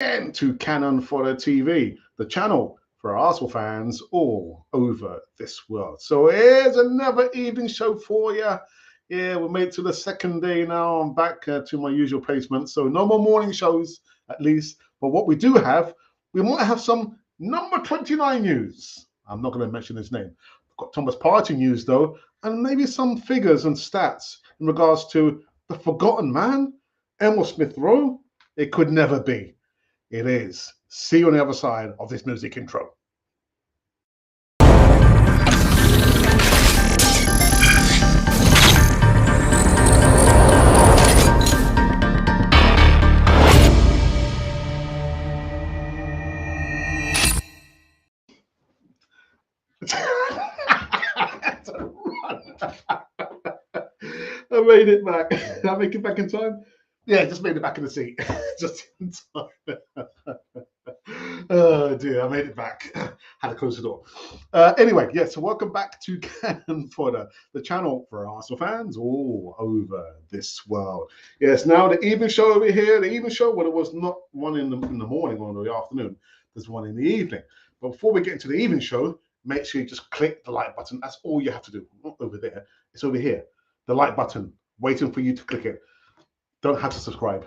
And to Canon Fodder TV, the channel for Arsenal fans all over this world. So here's another evening show for you. Yeah, we made it to the second day now. I'm back to my usual placement. So no more morning shows, at least. But what we do have, we might have some number 29 news. I'm not going to mention his name. We've got Thomas Partey news, though, and maybe some figures and stats in regards to the forgotten man, Emil Smith-Rowe. It could never be. It is. See you on the other side of this music intro. I made it back. Did I make it back in time? Yeah, just made it back in the seat. Just in time. Oh dear, I made it back. Had to close the door. Anyway, yeah, so welcome back to Cannon Fodder, the channel for Arsenal fans all over this world. Yes, now the evening show over here, the evening show, well, it was not one in the morning or in the afternoon, there's one in the evening. But before we get into the evening show, make sure you just click the like button. That's all you have to do. Not over there, it's over here. The like button, waiting for you to click it. Don't have to subscribe.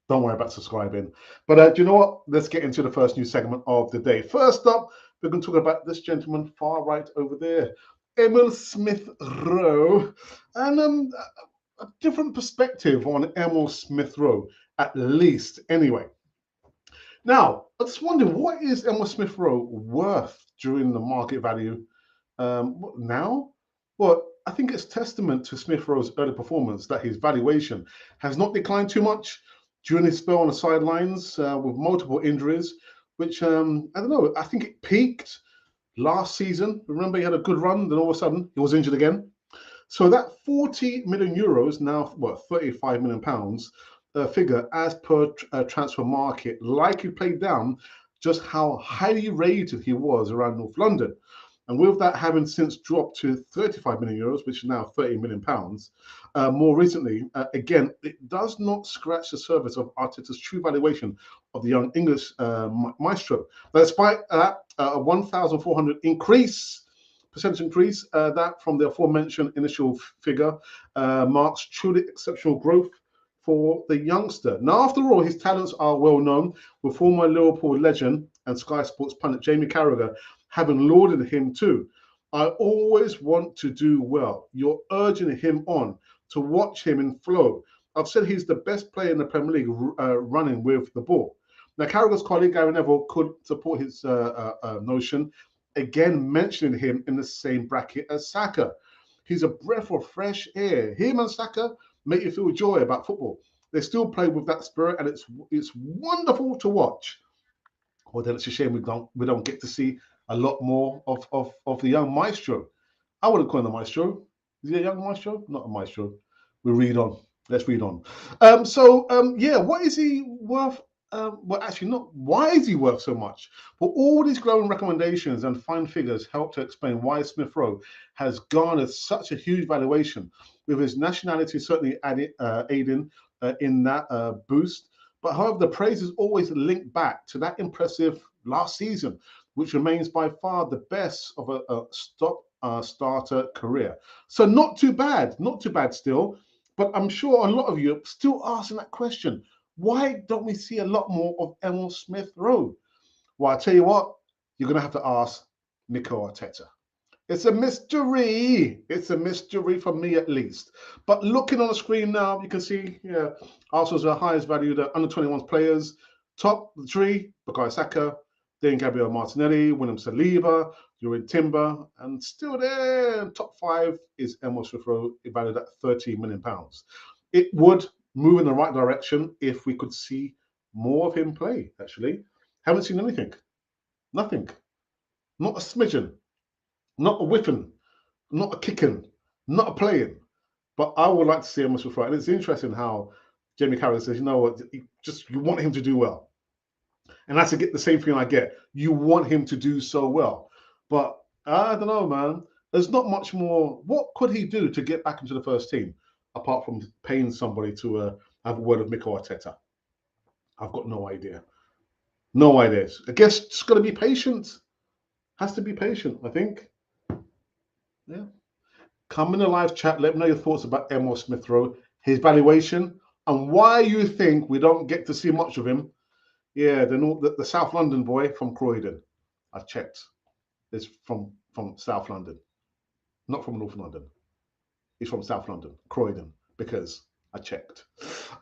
Don't worry about subscribing. But do you know what? Let's get into the first news segment of the day. First up, we're going to talk about this gentleman far right over there, Emil Smith-Rowe, and a different perspective on Emil Smith-Rowe, at least anyway. Now, I just wonder, what is Emil Smith-Rowe worth during the market value now? Well, I think it's testament to Smith-Rowe's early performance that his valuation has not declined too much during his spell on the sidelines with multiple injuries, which, I don't know, I think it peaked last season. Remember, he had a good run, then all of a sudden he was injured again. So that 40 million euros, now, what, 35 million pounds figure as per transfer market, likely played down just how highly rated he was around North London. And with that having since dropped to 35 million euros, which is now 30 million pounds, more recently, again, it does not scratch the surface of Arteta's true valuation of the young English maestro. But despite that, a 1,400 percentage increase, that from the aforementioned initial figure marks truly exceptional growth for the youngster. Now, after all, his talents are well known, with former Liverpool legend and Sky Sports pundit Jamie Carragher having lauded him too. I always want to do well. You're urging him on to watch him in flow. I've said he's the best player in the Premier League running with the ball. Now, Carragher's colleague Gary Neville could support his notion, again mentioning him in the same bracket as Saka. He's a breath of fresh air. Him and Saka make you feel joy about football. They still play with that spirit, and it's wonderful to watch. Well, then it's a shame we don't get to see a lot more of the young maestro. I wouldn't call him a maestro. Is he a young maestro? Not a maestro. We read on. Let's read on. Yeah, what is he worth? Well, actually, not why is he worth so much? But all these glowing recommendations and fine figures help to explain why Smith-Rowe has garnered such a huge valuation, with his nationality certainly aiding in that boost. But however, the praise is always linked back to that impressive last season, which remains by far the best of a starter career. So not too bad still. But I'm sure a lot of you are still asking that question. Why don't we see a lot more of Emil Smith-Rowe? Well, I tell you what, you're going to have to ask Mikel Arteta. It's a mystery. It's a mystery for me, at least. But looking on the screen now, you can see Arsenal's the highest valued under 21s players. Top three, Bukayo Saka, then Gabriel Martinelli, William Saliba, Youri Timber, and still there, top five is Emil Smith-Rowe, valued at £30 million. It would move in the right direction if we could see more of him play, actually. Haven't seen anything. Nothing. Not a smidgen. Not a whiffing. Not a kicking. Not a playing. But I would like to see Emil Smith-Rowe. And it's interesting how Jamie Carragher says, you know what, you want him to do well. And that's the same feeling I get. You want him to do so well. But I don't know, man. There's not much more. What could he do to get back into the first team, apart from paying somebody to have a word with Mikel Arteta? I've got no idea. No ideas. I guess just got to be patient. Has to be patient, I think. Yeah. Come in the live chat. Let me know your thoughts about Emil Smith-Rowe, his valuation, and why you think we don't get to see much of him. Yeah, the South London boy from Croydon. I've checked. Is from South London, not from North London. He's from South London, Croydon, because I checked.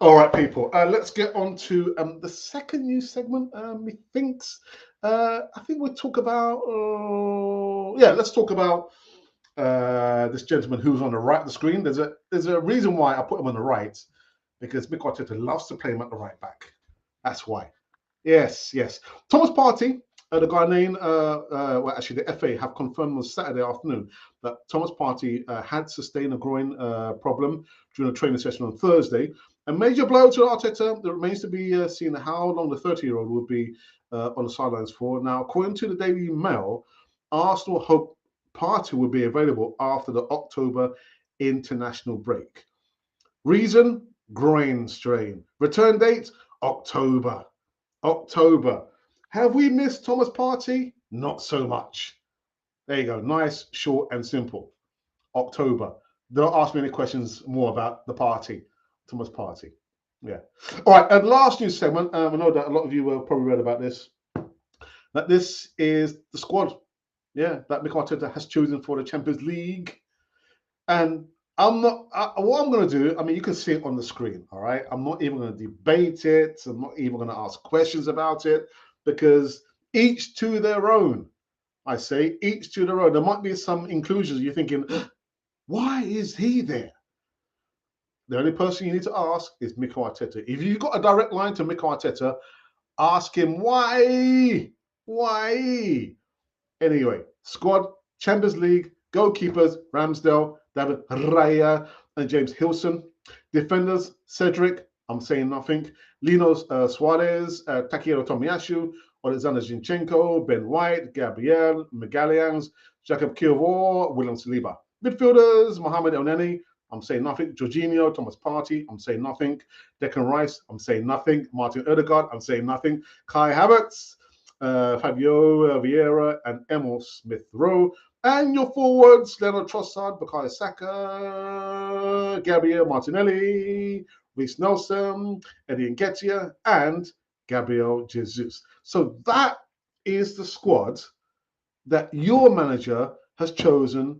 All right, people. Let's get on to the second news segment. Methinks. I think we'll talk about. Let's talk about this gentleman who's on the right of the screen. There's a reason why I put him on the right, because Mikel Arteta loves to play him at the right back. That's why. Yes. Thomas Partey, the Ghanaian, actually the FA have confirmed on Saturday afternoon that Thomas Partey had sustained a groin problem during a training session on Thursday. A major blow to Arteta. It remains to be seen how long the 30-year-old will be on the sidelines for. Now, according to the Daily Mail, Arsenal hope Partey will be available after the October international break. Reason? Groin strain. Return date? October. Have we missed Thomas Partey? Not so much. There you go. Nice, short, and simple. October. Don't ask me any questions more about the party. Thomas Partey. Yeah. All right. And last news segment. I know that a lot of you have probably read about this. That this is the squad. Yeah, that Mikel Arteta has chosen for the Champions League. And what I'm going to do, I mean, you can see it on the screen, all right? I'm not even going to debate it. I'm not even going to ask questions about it, because each to their own. I say each to their own. There might be some inclusions. You're thinking, why is he there? The only person you need to ask is Mikel Arteta. If you've got a direct line to Mikel Arteta, ask him why. Why? Anyway, squad, Champions League, goalkeepers, Ramsdale, David Raya, and James Hilson. Defenders, Cedric, I'm saying nothing. Linos Suarez, Takehiro Tomiyasu, Alexander Zinchenko, Ben White, Gabriel, Magalhães, Jacob Kiwior, William Saliba. Midfielders, Mohamed Elneny, I'm saying nothing. Jorginho, Thomas Partey, I'm saying nothing. Declan Rice, I'm saying nothing. Martin Odegaard, I'm saying nothing. Kai Havertz, Fabio Vieira, and Emil Smith-Rowe. And your forwards, Leonard Trossard, Bukayo Saka, Gabriel Martinelli, Reece Nelson, Eddie Nketiah, and Gabriel Jesus. So that is the squad that your manager has chosen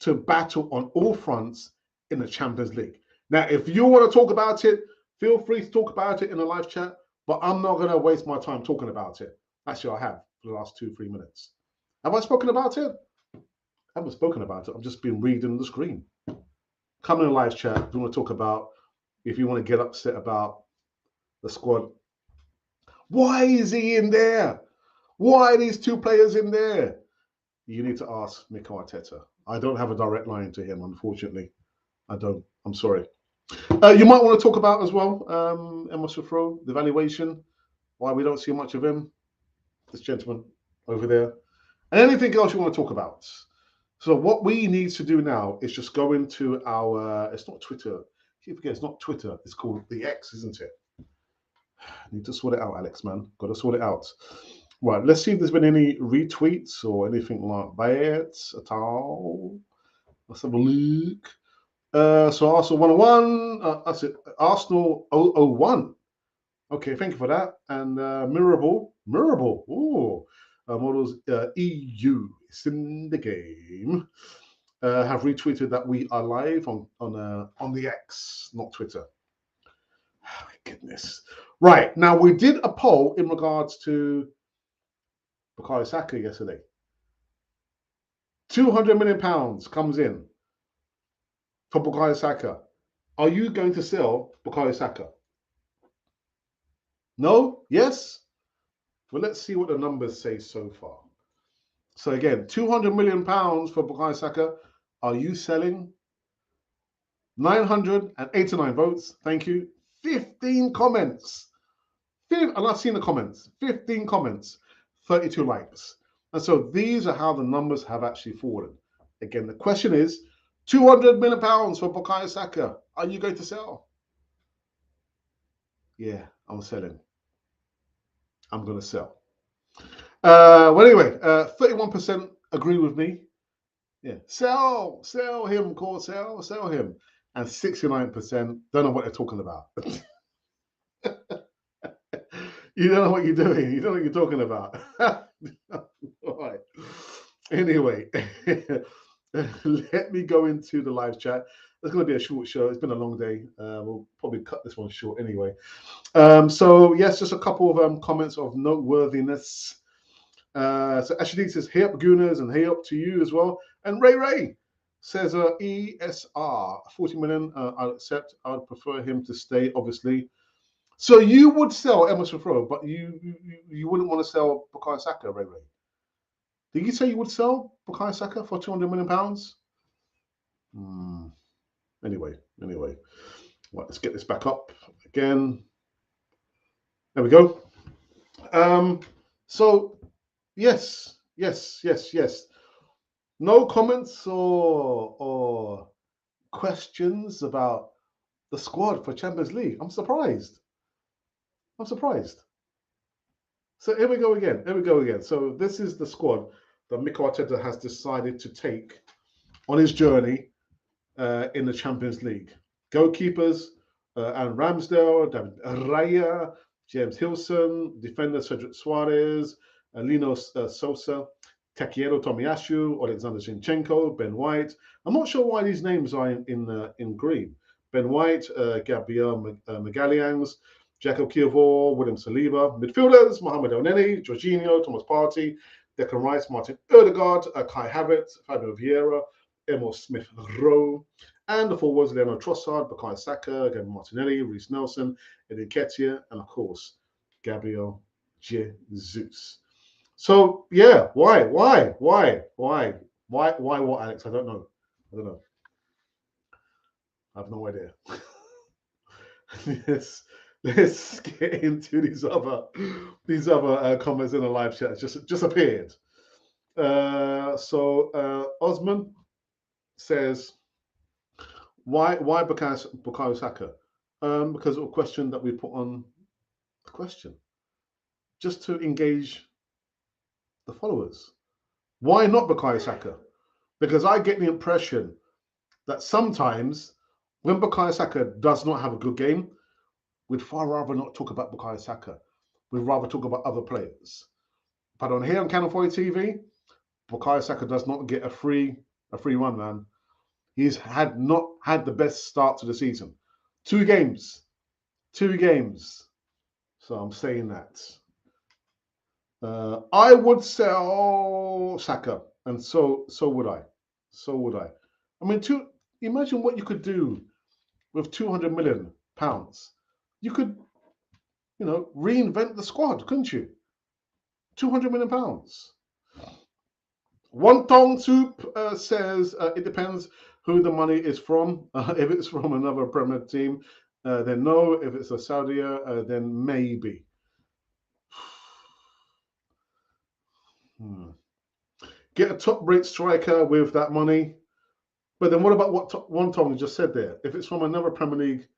to battle on all fronts in the Champions League. Now, if you want to talk about it, feel free to talk about it in the live chat, but I'm not going to waste my time talking about it. Actually, I have for the last 2-3 minutes. Have I spoken about it? I haven't spoken about it. I've just been reading the screen. Come in the live chat if you want to talk about, if you want to get upset about the squad. Why is he in there? Why are these two players in there? You need to ask Mikel Arteta. I don't have a direct line to him, unfortunately. I don't. I'm sorry. You might want to talk about as well, Emil Smith-Rowe, the valuation, why we don't see much of him, this gentleman over there, and anything else you want to talk about. So what we need to do now is just go into our, it's not Twitter. Keep forgetting, it's not Twitter. It's called the X, isn't it? I need to sort it out, Alex, man. Got to sort it out. Right, let's see if there's been any retweets or anything like that at all. Let's have a look. So Arsenal 101. That's it. Arsenal 001. Okay, thank you for that. And Mirable. Ooh. Models EU. It's in the game. Have retweeted that we are live on the X, not Twitter. Oh, my goodness. Right, now we did a poll in regards to Bukayo Saka yesterday. £200 million comes in for Bukayo Saka. Are you going to sell Bukayo Saka? No? Yes? Well, let's see what the numbers say so far. So again, £200 million for Bukayo Saka. Are you selling? 989 votes. Thank you. 15 comments. And I've seen the comments. 15 comments. 32 likes. And so these are how the numbers have actually fallen. Again, the question is, £200 million for Bukayo Saka. Are you going to sell? Yeah, I'm selling. I'm going to sell. Well, anyway, 31% agree with me. Yeah, sell him, call, sell him. And 69% don't know what they're talking about. You don't know what you're doing. You don't know what you're talking about. All right. Anyway, let me go into the live chat. It's going to be a short show. It's been a long day. We'll probably cut this one short anyway. So, yes, just a couple of comments of noteworthiness. So Ashley says, hey up, Gooners, and hey up to you as well. And Ray says, ESR, 40 million, I'll accept. I'd prefer him to stay, obviously. So you would sell Smith-Rowe, but you wouldn't want to sell Bukayo Saka, Ray. Did you say you would sell Bukayo Saka for £200 million? Anyway. Right, let's get this back up again. There we go. So, yes. No comments or questions about the squad for Champions League. I'm surprised. So here we go again. So this is the squad that Mikel Arteta has decided to take on his journey in the Champions League. Goalkeepers, Aaron Ramsdale, David Raya, James Hilson, defender Cedric Suarez, Lino Sosa, Takeru Tomiyasu, Alexander Zinchenko, Ben White. I'm not sure why these names are in green. Ben White, Gabriel Magalhães, Jacob Kiavor, William Saliba. Midfielders, Mohamed Elneny, Jorginho, Thomas Partey, Declan Rice, Martin Odegaard, Kai Havertz, Fabio Vieira, Emil Smith-Rowe. And the forwards, Leonardo Trossard, Bukayo Saka, again Martinelli, Reece Nelson, Eddie Nketiah, and of course, Gabriel Jesus. So yeah, why, what, Alex? I don't know. I have no idea. Let's get into these other comments in the live chat. Just appeared. So Osman says, why Bukayo Saka? Because of a question that we put on the question, just to engage the followers. Why not Bukayo Saka? Because I get the impression that sometimes when Bukayo Saka does not have a good game, we'd far rather not talk about Bukayo Saka. We'd rather talk about other players. But on here on Canal 40 TV, Bukayo Saka does not get a free run, man. He's not had the best start to the season. Two games. So I'm saying that. I would sell Saka, and so would I. I mean, imagine what you could do with £200 million. You could, reinvent the squad, couldn't you? £200 million. Wonton Soup says it depends who the money is from. If it's from another Premier team, then no. If it's a Saudi, then maybe. Get a top-rate striker with that money. But then what about what Wonton just said there? If it's from another Premier League,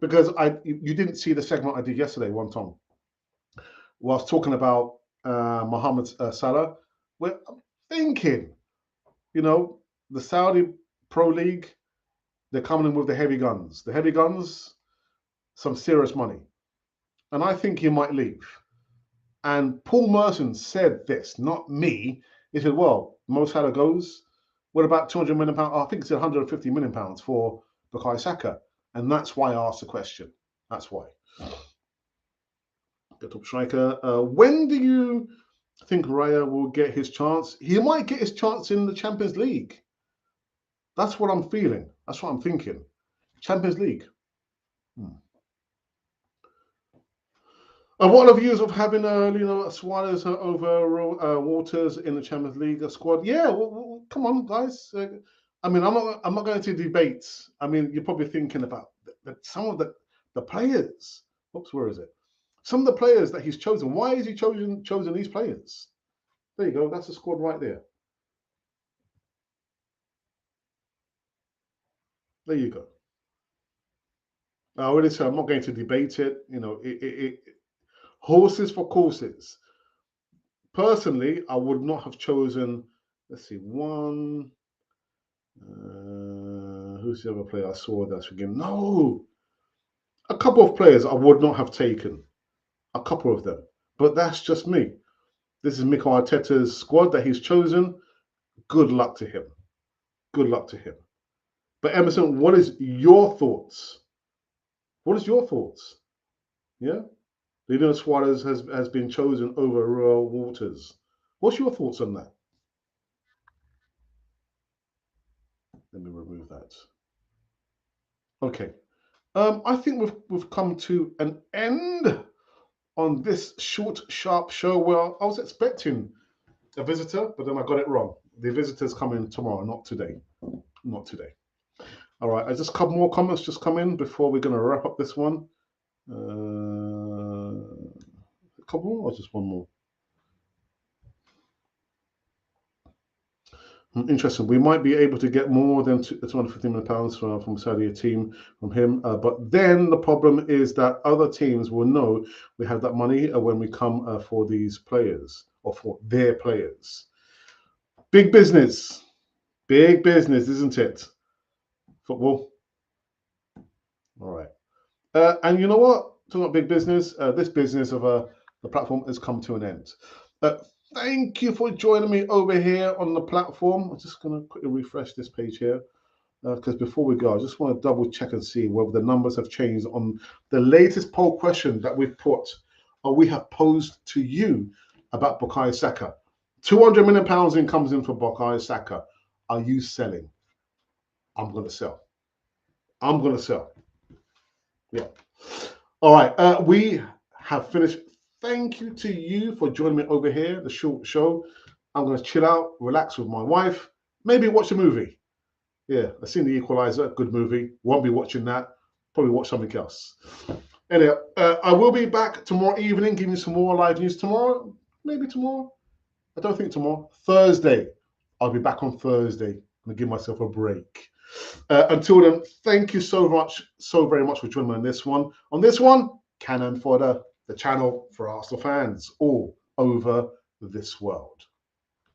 because you didn't see the segment I did yesterday, Wonton, whilst talking about Mohamed Salah. Well, I'm thinking, the Saudi Pro League, they're coming in with the heavy guns. The heavy guns, some serious money. And I think he might leave. And Paul Merson said this, not me. He said, well, Mo Salah goes. What about £200 million? I think it's £150 million for Bukayo Saka. And that's why I asked the question. That's why. The top striker. When do you think Raya will get his chance? He might get his chance in the Champions League. That's what I'm feeling. That's what I'm thinking. Champions League. And what are the views of having Suarez over Waters in the Champions League squad? Yeah, well, come on, guys. I mean, I'm not going to debate. I mean, you're probably thinking about some of the players. Oops, where is it? Some of the players that he's chosen. Why is he chosen these players? There you go. That's the squad right there. There you go. I already said I'm not going to debate it. Horses for courses. Personally, I would not have chosen, let's see, one. Who's the other player I saw that's again? No, a couple of players I would not have taken. A couple of them, but that's just me. This is Mikel Arteta's squad that he's chosen. Good luck to him. Good luck to him. But Emerson, what is your thoughts? What is your thoughts? Yeah, Leonardo Suarez has been chosen over Royal Waters. What's your thoughts on that? Let me remove that. Okay. I think we've come to an end on this short, sharp show. Well, I was expecting a visitor, but then I got it wrong. The visitor's coming tomorrow, not today. Not today. All right. I just a couple more comments just come in before we're going to wrap up this one. A couple more or just one more? Interesting. We might be able to get more than £250 million from Saudi team from him, but then the problem is that other teams will know we have that money when we come for these players or for their players. Big business, isn't it? Football. All right. And you know what? Talking about big business, this business of the platform has come to an end. Thank you for joining me over here on the platform. I'm just going to quickly refresh this page here because before we go, I just want to double check and see whether the numbers have changed on the latest poll question that we've put or we have posed to you about Bukayo Saka. £200 million in comes in for Bukayo Saka. Are you selling? I'm going to sell. I'm going to sell. Yeah. All right. We have finished. Thank you to you for joining me over here, the short show. I'm going to chill out, relax with my wife, maybe watch a movie. Yeah, I've seen The Equalizer, good movie. Won't be watching that. Probably watch something else. Anyway, I will be back tomorrow evening, giving you some more live news tomorrow. Maybe tomorrow. I don't think tomorrow. Thursday. I'll be back on Thursday. I'm going to give myself a break. Until then, thank you so very much for joining me on this one. On this one, Cannon Fodder, the channel for Arsenal fans all over this world.